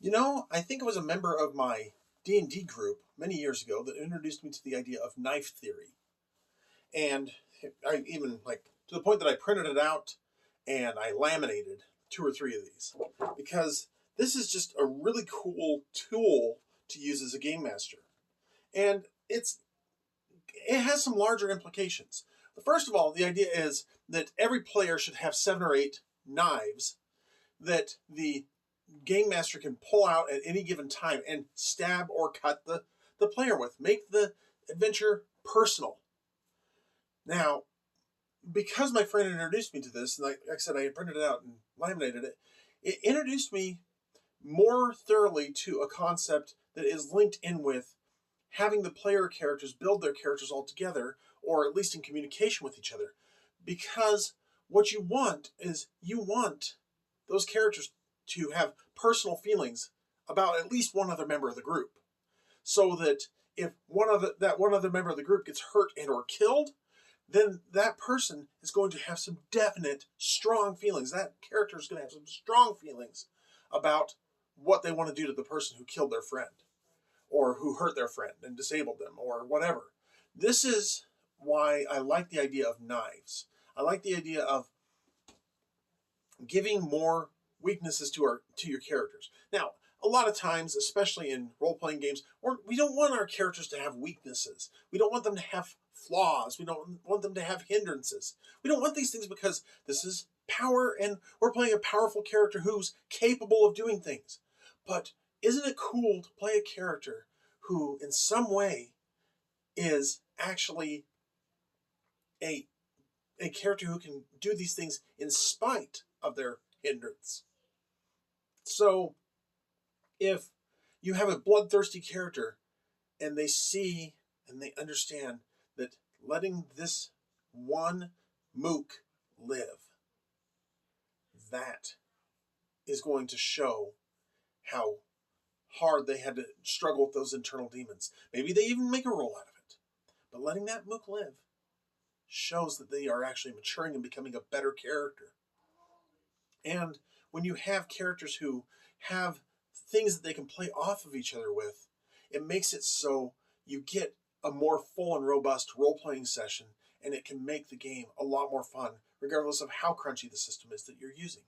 You know, I think it was a member of my D&D group many years ago that introduced me to the idea of knife theory. And I even, to the point that I printed it out and I laminated two or three of these. Because this is just a really cool tool to use as a game master. And it has some larger implications. First of all, the idea is that every player should have 7 or 8 knives that the game master can pull out at any given time and stab or cut the player with. Make the adventure personal. Now, because my friend introduced me to this, and like I said, I printed it out and laminated it, it introduced me more thoroughly to a concept that is linked in with having the player characters build their characters all together, or at least in communication with each other. Because what you want is you want those characters to have personal feelings about at least one other member of the group, so that if one other member of the group gets hurt and or killed, then that person is going to have some definite strong feelings. That character is going to have some strong feelings about what they want to do to the person who killed their friend or who hurt their friend and disabled them or whatever. This is why I like the idea of knives. I like the idea of giving more weaknesses to your characters. Now, a lot of times, especially in role-playing games, we don't want our characters to have weaknesses. We don't want them to have flaws. We don't want them to have hindrances. We don't want these things because this is power and we're playing a powerful character who's capable of doing things. But isn't it cool to play a character who in some way is actually a a character who can do these things in spite of their hindrance? So if you have a bloodthirsty character and they see and they understand that letting this one mook live, that is going to show how hard they had to struggle with those internal demons. Maybe they even make a roll out of it. But letting that mook live shows that they are actually maturing and becoming a better character. And when you have characters who have things that they can play off of each other with, it makes it so you get a more full and robust role-playing session, and it can make the game a lot more fun, regardless of how crunchy the system is that you're using.